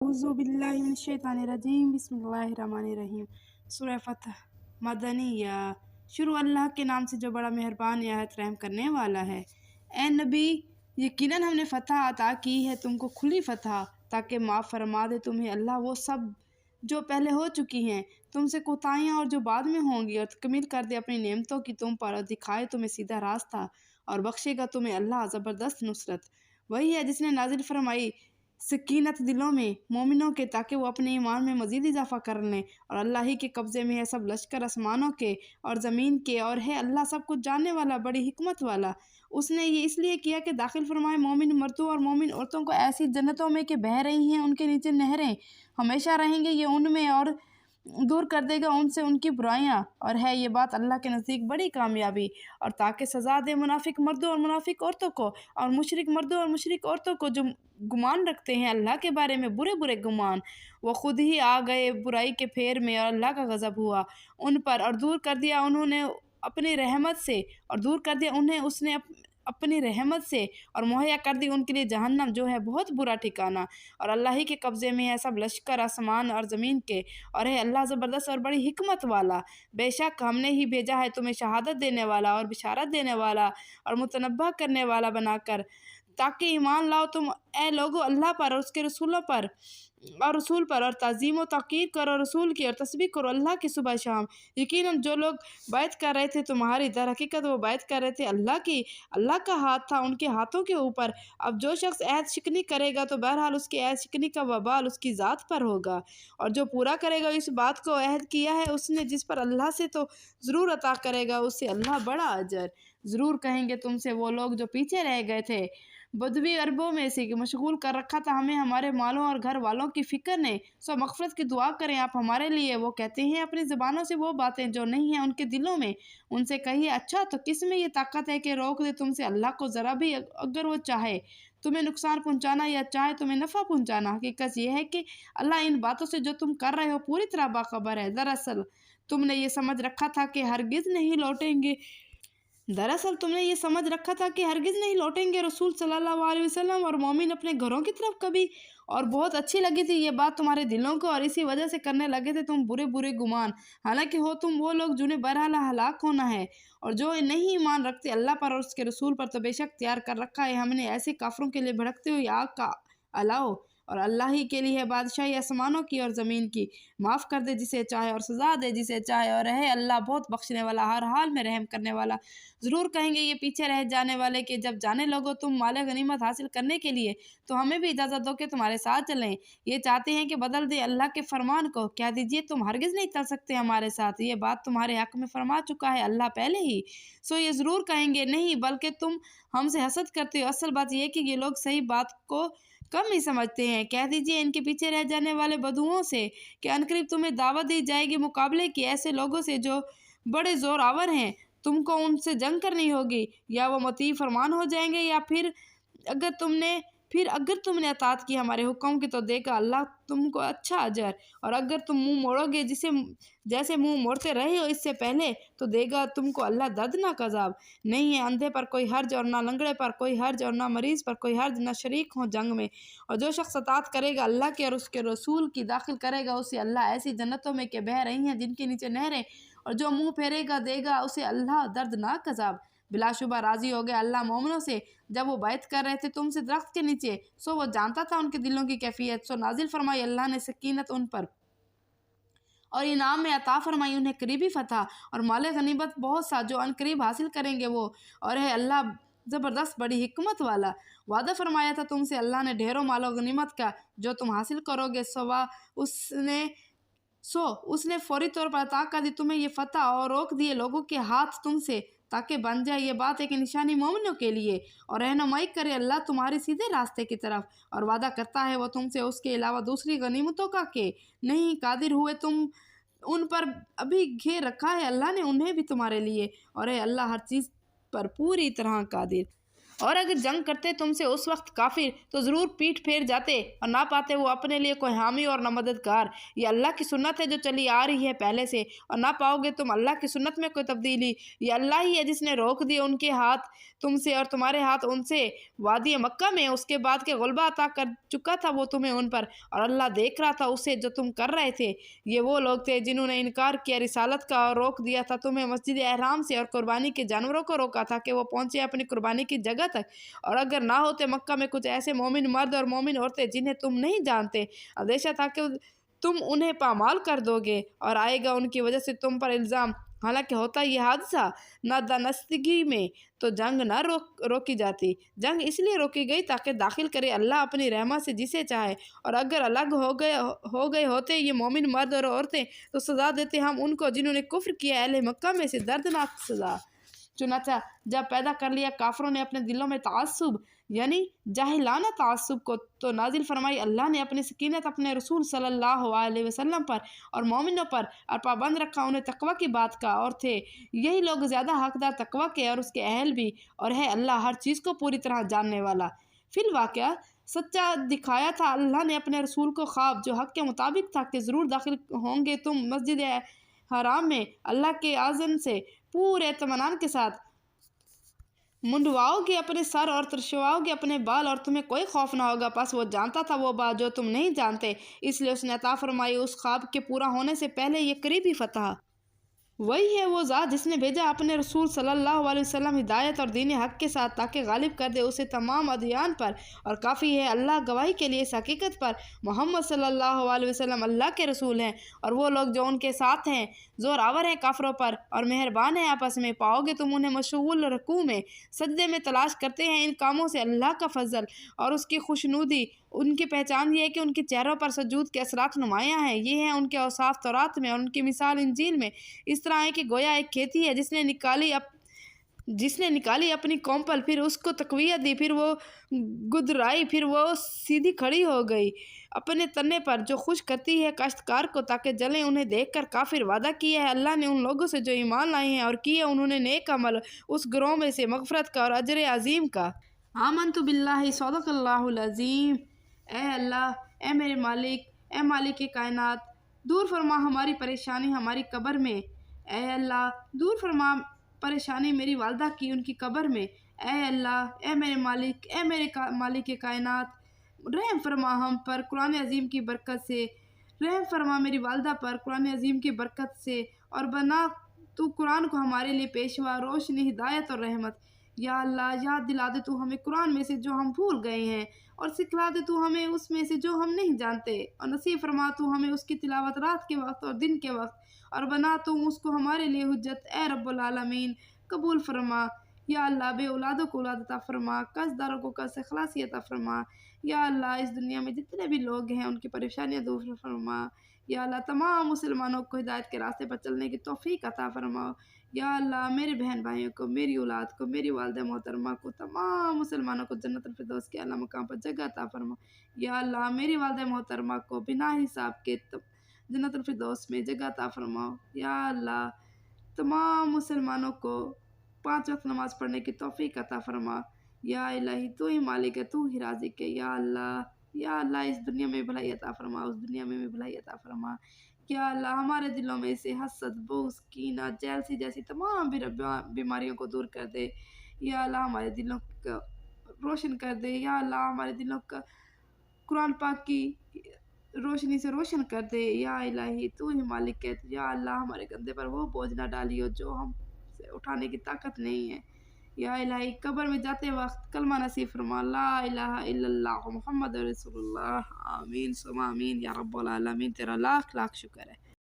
औज़ुबिल्लाहिमिनश्शैतानिर्रजीम बिस्मिल्लाहिर्रहमानिर्रहीम। सूरह फतह मदनिया। शुरू अल्लाह के नाम से जो बड़ा मेहरबान निहायत रहम करने वाला है। ए नबी, यकीनन हमने फतह अता की है तुमको, खुली फतह, ताकि माफ़ फरमा दे तुम्हें अल्लाह वो सब जो पहले हो चुकी हैं, तुमसे कोताहियाँ और जो बाद में होंगी, और तकमील कर दे अपनी नेमतों की तुम पर, और दिखाए तुम्हें सीधा रास्ता, और बख्शेगा तुम्हें अल्लाह ज़बरदस्त नुसरत। वही है जिसने नाजिल फरमाई सकीनत दिलों में मोमिनों के, ताकि वो अपने ईमान में मज़ीद इजाफ़ा कर लें। और अल्लाह ही के कब्ज़े में है सब लश्कर आसमानों के और ज़मीन के, और है अल्लाह सब कुछ जानने वाला, बड़ी हिकमत वाला। उसने ये इसलिए किया कि दाखिल फरमाए मोमिन मर्दों और मोमिन औरतों को ऐसी जन्नतों में कि बह रही हैं उनके नीचे नहरें, हमेशा रहेंगे ये उनमें, और दूर कर देगा उनसे उनकी बुराइयां, और है ये बात अल्लाह के नज़दीक बड़ी कामयाबी। और ताकि सज़ा दे मुनाफिक मर्दों और मुनाफिक औरतों को, और मुशरिक मर्दों और मुशरिक औरतों को जो गुमान रखते हैं अल्लाह के बारे में बुरे बुरे गुमान, वो खुद ही आ गए बुराई के फेर में, और अल्लाह का गज़ब हुआ उन पर, और दूर कर दिया उन्होंने अपनी रहमत से, और दूर कर दिया उन्हें उसने अपनी रहमत से, और मुहैया कर दी उनके लिए जहन्नम, जो है बहुत बुरा ठिकाना। और अल्लाह ही के कब्ज़े में है सब लश्कर आसमान और ज़मीन के, और है अल्लाह ज़बरदस्त और बड़ी हिकमत वाला। बेशक हमने ही भेजा है तुम्हें शहादत देने वाला और बिशारत देने वाला और मुतनब्बह करने वाला बनाकर, ताकि ईमान लाओ तुम ए लोगो अल्लाह पर और उसके रसूलों पर और रसूल पर, और ताज़ीम व तौक़ीर करो रसूल की, और तस्बीह करो अल्लाह की सुबह शाम। यकीनन जो लोग बैत कर रहे थे तुम्हारी, दर हकीकत वो बैत कर रहे थे अल्लाह की, अल्लाह का हाथ था उनके हाथों के ऊपर। अब जो शख्स ऐद शिकनी करेगा तो बहरहाल उसकी ऐद शिकनी का वबाल उसकी ज़ात पर होगा, और जो पूरा करेगा इस बात को अहद किया है उसने जिस पर अल्लाह से, तो ज़रूर अता करेगा उससे अल्लाह बड़ा अजर। ज़रूर कहेंगे तुमसे वो लोग जो पीछे रह गए थे बदवी अरबों में से, कि मशगूल कर रखा था हमें हमारे मालों और घर वालों की फ़िक्र ने, सो मग़फ़िरत की दुआ करें आप हमारे लिए। वो कहते हैं अपनी ज़बानों से वो बातें जो नहीं हैं उनके दिलों में। उनसे कहिए अच्छा तो किस में ये ताकत है कि रोक दे तुमसे अल्लाह को ज़रा भी, अगर वो चाहे तुम्हें नुकसान पहुँचाना या चाहे तुम्हें नफ़ा पहुँचाना। हकीकत यह है कि अल्लाह इन बातों से जो तुम कर रहे हो पूरी तरह बाखबर है। तुमने ये समझ रखा था कि हरगिज़ नहीं लौटेंगे दरअसल तुमने ये समझ रखा था कि हरगिज़ नहीं लौटेंगे रसूल सल्लल्लाहु अलैहि वसल्लम और मोमिन अपने घरों की तरफ कभी, और बहुत अच्छी लगी थी ये बात तुम्हारे दिलों को, और इसी वजह से करने लगे थे तुम बुरे बुरे गुमान। हालांकि हो तुम वो लोग जिन्हें बहरहाल हलाक होना है, और जो नहीं ईमान रखते अल्लाह पर और उसके रसूल पर, तो बेशक तैयार कर रखा है हमने ऐसे काफरों के लिए भड़कते हुए आग का अलाव। और अल्लाह ही के लिए है बादशाही आसमानों की और ज़मीन की, माफ़ कर दे जिसे चाहे और सज़ा दे जिसे चाहे, और है अल्लाह बहुत बख्शने वाला, हर हाल में रहम करने वाला। ज़रूर कहेंगे ये पीछे रह जाने वाले कि जब जाने लगो तुम माल गनीमत हासिल करने के लिए, तो हमें भी इजाज़त दो कि तुम्हारे साथ चलें। ये चाहते हैं कि बदल दें अल्लाह के फरमान को, कह दीजिए तुम हरगिज़ नहीं चल सकते हमारे साथ, ये बात तुम्हारे हक़ में फरमा चुका है अल्लाह पहले ही। सो ये ज़रूर कहेंगे नहीं, बल्कि तुम हमसे हसद करते हो। असल बात यह है कि ये लोग सही बात को कम ही समझते हैं। कह दीजिए इनके पीछे रह जाने वाले बदुओं से कि अनकरीब तुम्हें दावत दी जाएगी मुकाबले की ऐसे लोगों से जो बड़े ज़ोरावर हैं। तुमको उनसे जंग करनी होगी, या वो मती फरमान हो जाएंगे, या अगर तुमने अतात की हमारे हुक्म की, तो देगा अल्लाह तुमको अच्छा अजर। और अगर तुम मुंह मोड़ोगे जैसे मुंह मोड़ते रहे हो इससे पहले, तो देगा तुमको अल्लाह दर्दनाक अज़ाब। नहीं है अंधे पर कोई हर्ज, और ना लंगड़े पर कोई हर्ज, और ना मरीज़ पर कोई हर्ज, ना शरीक हो जंग में। और जो शख्स अतात करेगा अल्लाह के और उसके रसूल की, दाखिल करेगा उसे अल्लाह ऐसी जन्नतों में के बह रही हैं जिनके नीचे नहरें, और जो मुंह फेरेगा देगा उसे अल्लाह दर्दनाक अज़ाब। बिलाशुबा राज़ी हो गया अल्लाह मोमिनों से जब वो बैत कर रहे थे तुमसे दरख्त के नीचे, सो वो जानता था उनके दिलों की कैफियत। सो नाजिल फरमाई अल्लाह ने सकीनत उन पर, और इनाम में अता फरमाई उन्हें करीबी फतह और माल गनीमत बहुत सा जो अनकरीब हासिल करेंगे वो, और है अल्लाह ज़बरदस्त बड़ी हिकमत वाला। वादा फरमाया था तुमसे अल्लाह ने ढेरों मालो गनीमत का जो तुम हासिल करोगे, उसने फौरी तौर पर अता कर दी तुम्हें ये फतह, और रोक दिए लोगों के हाथ तुमसे, ताकि बन जाए ये बात एक निशानी मोमिनों के लिए, और रहनुमाई करे अल्लाह तुम्हारे सीधे रास्ते की तरफ। और वादा करता है वो तुमसे उसके अलावा दूसरी गनीमतों का के नहीं कादिर हुए तुम उन पर, अभी घेर रखा है अल्लाह ने उन्हें भी तुम्हारे लिए, और है अल्लाह हर चीज़ पर पूरी तरह कादिर। اور اگر جنگ کرتے تم سے اس وقت کافر تو ضرور پیٹھ پھیر جاتے اور نہ پاتے وہ اپنے لیے کوئی حامی اور نہ مددگار۔ یہ اللہ کی سنت ہے جو چلی آ رہی ہے پہلے سے، اور نہ پاؤ گے تم اللہ کی سنت میں کوئی تبدیلی۔ یہ اللہ ہی ہے جس نے روک دیے ان کے ہاتھ تم سے اور تمہارے ہاتھ ان سے وادی مکہ میں، اس کے بعد کے غلبہ عطا کر چکا تھا وہ تمہیں ان پر، اور اللہ دیکھ رہا تھا اسے جو تم کر رہے تھے۔ یہ وہ لوگ تھے جنہوں نے انکار کیا رسالت کا اور روک دیا تھا تمہیں مسجد احرام سے، اور قربانی کے جانوروں کو روکا تھا کہ وہ پہنچے اپنی قربانی کی جگہ تک۔ اور اگر نہ ہوتے مکہ میں کچھ ایسے مومن مرد اور مومن عورتیں جنہیں تم نہیں جانتے، اندیشہ تھا کہ تم انہیں پامال کر دو گے اور آئے گا ان کی وجہ سے تم پر الزام۔ حالانکہ ہوتا یہ حادثہ نادانستگی میں تو جنگ نہ روکی جاتی۔ جنگ اس لیے روکی گئی تاکہ داخل کرے اللہ اپنی رحمت سے جسے چاہے، اور اگر الگ ہو گئے ہوتے یہ مومن مرد اور عورتیں تو سزا دیتے ہم ان کو جنہوں نے کفر کیا، اہل مکہ میں سے دردناک سزا۔ چنانچہ جب پیدا کر لیا کافروں نے اپنے دلوں میں تعصب یعنی جاہلانہ تعصب کو، تو نازل فرمائی اللہ نے اپنی سکینت اپنے رسول صلی اللہ علیہ وسلم پر اور مومنوں پر، اور پابند رکھا انہیں تقوی کی بات کا، اور تھے یہی لوگ زیادہ حقدار تقوی کے اور اس کے اہل بھی، اور ہے اللہ ہر چیز کو پوری طرح جاننے والا۔ فی الواقعہ سچا دکھایا تھا اللہ نے اپنے رسول کو خواب جو حق کے مطابق تھا کہ ضرور داخل ہوں گے تم مسجد حرام میں اللہ کے اذن سے پورے اطمینان کے ساتھ، منڈواؤ گے اپنے سر اور ترشواؤ گے اپنے بال، اور تمہیں کوئی خوف نہ ہوگا۔ پس وہ جانتا تھا وہ بات جو تم نہیں جانتے، اس لیے اس نے عطا فرمائی اس خواب کے پورا ہونے سے پہلے یہ قریبی فتح۔ وہی ہے وہ ذات جس نے بھیجا اپنے رسول صلی اللہ علیہ وسلم ہدایت اور دین حق کے ساتھ تاکہ غالب کر دے اسے تمام ادیان پر، اور کافی ہے اللہ گواہی کے لیے اس حقیقت پر محمد صلی اللہ علیہ وسلم اللہ کے رسول ہیں، اور وہ لوگ جو ان کے ساتھ ہیں زور آور ہیں کافروں پر اور مہربان ہیں آپس میں۔ پاؤ گے تم انہیں مشغول رکوع میں سجدے میں تلاش کرتے ہیں ان کاموں سے اللہ کا فضل اور اس کی خوشنودی۔ ان کی پہچان یہ ہے کہ ان کے چہروں پر سجود کے اثرات نمایاں ہیں، یہ ہیں ان کے اوصاف تورات میں اور ان کی مثال انجیل میں، اس طرح ہے کہ گویا ایک کھیتی ہے جس نے نکالی اپنی کومپل، پھر اس کو تقویت دی، پھر وہ گدرائی، پھر وہ سیدھی کھڑی ہو گئی اپنے تنے پر جو خوش کرتی ہے کاشتکار کو تاکہ جلیں انہیں دیکھ کر۔ کافر وعدہ کیا ہے اللہ نے ان لوگوں سے جو ایمان لائے ہیں اور کیے انہوں نے نیک عمل، اس گروہ میں سے مغفرت کا اور اجر عظیم کا۔ آمنت باللہ، صدق اللہ العظیم۔ اے اللہ، اے میرے مالک، اے مالک کائنات، دور فرما ہماری پریشانی ہماری قبر میں۔ اے اللہ، دور فرما پریشانی میری والدہ کی ان کی قبر میں۔ اے اللہ، اے میرے مالک، اے میرے مالک کائنات، رحم فرما ہم پر قرآن عظیم کی برکت سے، رحم فرما میری والدہ پر قرآن عظیم کی برکت سے، اور بنا تو قرآن کو ہمارے لیے پیشوا، روشنی، ہدایت اور رحمت۔ یا اللہ، یاد دلا دے تو ہمیں قرآن میں سے جو ہم بھول گئے ہیں، اور سکھلا دے تو ہمیں اس میں سے جو ہم نہیں جانتے، اور نصیب فرما تو ہمیں اس کی تلاوت رات کے وقت اور دن کے وقت، اور بنا تو اس کو ہمارے لیے حجت۔ اے رب العالمین، قبول فرما۔ یا اللہ، بے اولادوں کو اولاد عطا فرما، قرض داروں کو قرض سے خلاصی عطا فرما۔ یا اللہ، اس دنیا میں جتنے بھی لوگ ہیں ان کی پریشانیاں دور فرما۔ یا اللہ، تمام مسلمانوں کو ہدایت کے راستے پر چلنے کی توفیق عطا فرما۔ یا اللہ، میرے بہن بھائیوں کو، میری اولاد کو، میری والدہ محترمہ کو، تمام مسلمانوں کو جنت الفردوس کے اعلیٰ مقام پر جگہ عطا فرما۔ یا اللہ، میری والدہ محترمہ کو بنا حساب کے جنت الفردوس میں جگہ عطا فرما۔ یا اللہ، تمام مسلمانوں کو 5 وقت نماز پڑھنے کی توفیق عطا فرما۔ یا الہی، تو ہی مالک ہے، تو ہی رازق ہے۔ یا اللہ، یا اللہ، اس دنیا میں بھلائی عطا فرما، اس دنیا میں بھی بھلائی عطا فرما۔ یا اللہ، ہمارے دلوں میں سے حسد، بغض، کینہ، جیلسی جیسی تمام بیماریوں کو دور کر دے۔ یا اللہ، ہمارے دلوں کو روشن کر دے۔ یا اللہ، ہمارے دلوں کا قرآن پاک کی روشنی سے روشن کر دے۔ یا الہی، تو ہی مالک ہے۔ یا اللہ، ہمارے کندھے پر وہ بوجھ نہ ڈالیو جو ہم سے اٹھانے کی طاقت نہیں ہے۔ یا الہی، قبر میں جاتے وقت کلمہ نصیب فرما، لا الہ الا اللہ محمد رسول اللہ۔ آمین ثم آمین۔ یا رب العالمین، تیرا لاکھ لاکھ شکر ہے۔